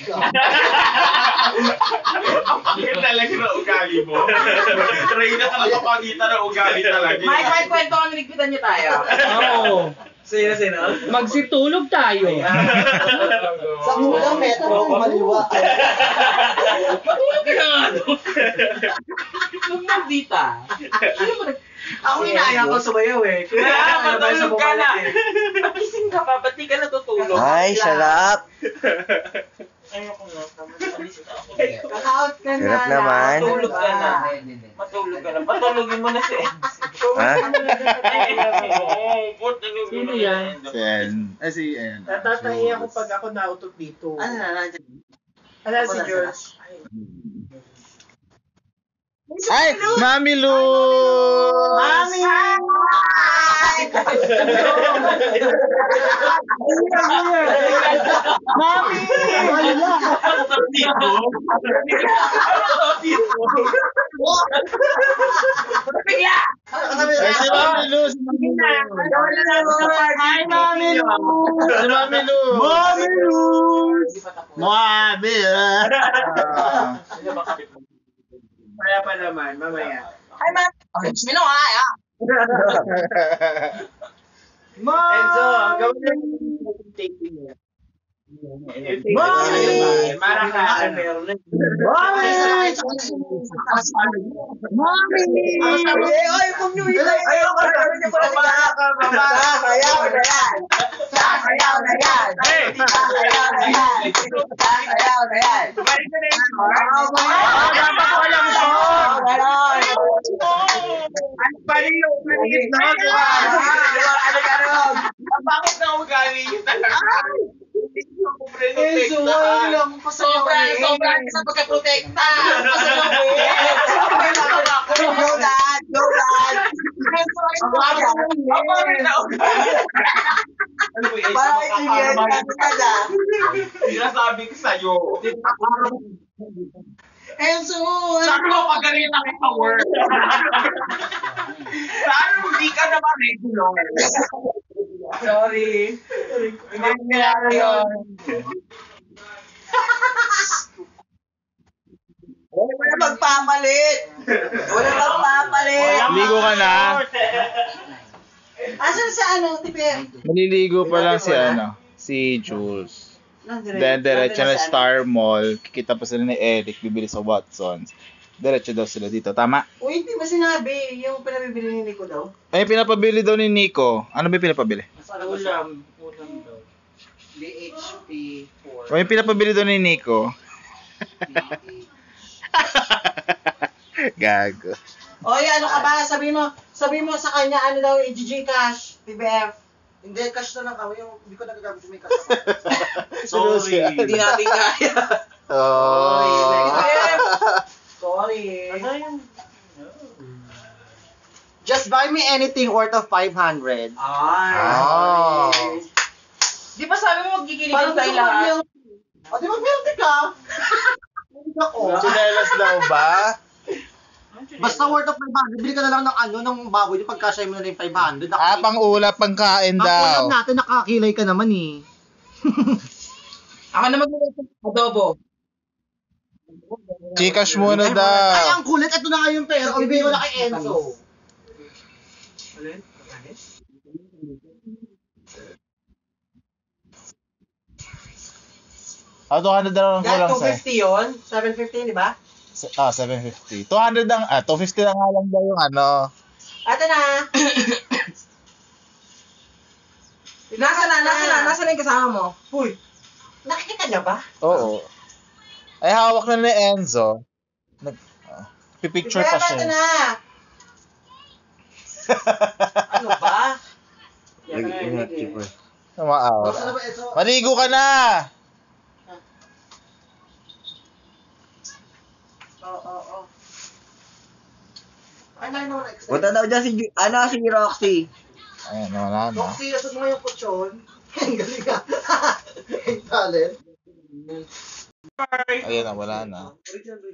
ka. Ang pangit talaga na ugali mo. Reyna ka nakapagitan ng ugali talaga. Mike, kwento ka, niligpitan niyo tayo. Oo. Sino? Magsitulog tayo. Sa unang metro, maliwa. Matulog ka na nga, no? Nung nandita. Ako inaya ko sumayaw eh. Matulog ka na. Pagising ka pa, ba't di ka natutulog? Ay, sarap. Ayoko nga. Kaka-out ka na. Sarap naman. Matulog ka na. Matulog ka na. Patulogin mo na si Ha? Sino yan? Si En. Si En. Natatahi ako pag ako nautot dito. Ano na, nandiyan. Ano si George? Ay! Mami Lu! Mami! Mami! Bigla! Ay, si Mami Lu! Si Mami Lu! Hi, Mami Lu! Si Mami Lu! Mami Lu! Mami! Kaya pa naman, mamaya. Ay, man! Mino, ay, ah! Enzo, gawin mo yung taping niya. Mami! Marakaan meron na. Mami! Mami! Ay, kung nyo ilay! Ayoko na! Sasayaw na yan! Sasayaw na yan! Sasayaw na yan! Sasayaw na yan! Dapat ko alam ko! Ganon! Ano pa rin yung maliit na Ang bakit na ugali yun talaga? Enzo, wala lang Sobra sa pagka-protekta! Go dad! Go dad! Ang bakit na ugali? Ano mo yun? Para itinyan ka na. Sinasabi ko sa'yo. Enzo! Sabi mo, pagaling na kita work. Saan hindi ka naman regular? Sorry. Hindi nangyari yun. Wala magpapalit! Wala magpapalit! Ligo ka na? Asan sa ano, Tipe? Maliligo pa lang si si Jules. Then diretso na Star Mall, kikita pa sila ni Eric, bibili sa Watsons. Diretso daw sila dito, tama? Uy, hindi ba sinabi yung pinabibili ni Nico daw? Ay, pinapabili daw ni Nico. Ano ba yung pinapabili? Ulam daw. DHP 4. O yung pinapabili daw ni Nico. Gago. Oy, ano ka ba? Sabi mo sa kanya, ano daw, i-Gcash, PBF. Hindi, cash na lang kami. Yung, hindi ko nagagamit yung may cash. Sorry. Hindi natin kaya. Sorry. Just buy me anything worth of 500. Oh. Di ba sabi mo magkikinig Parang tayo gusto lahat? mag-milk. O, di mag-milk ka. Hindi ako. Chinelas daw ba? Basta worth of 500, bili ka na lang ng ano, ng baboy, yung pagkasya mo na yung 500. Pang ulap, pang kain Ang ulam daw. natin, nakakilay ka naman eh. Ako na mag-ulit adobo. Gcash muna Ay, daw. ang kulit, ito na nga yung pera. O, ibigay ko na kay Enzo. Ah, 200 daw ang kulang sa. 250 yun? 750, di ba? 750. 200 ang, 250 na nga lang daw yung ano. Ito na. Nasa na yung kasama mo? Uy, nakikita niya ba? Oo. Ay, hawak na ni Enzo. Pipicture pa Ito siya. na. Ano ba? Tumaaw. Ano ba ito? Maligo ka na! Oo. Ay, no, next. Punta daw dyan si Roxy. Ayan, wala na. Roxy, asod mo yung kutsyon. Ang galing ka. Ang talent. Ayan na, wala na.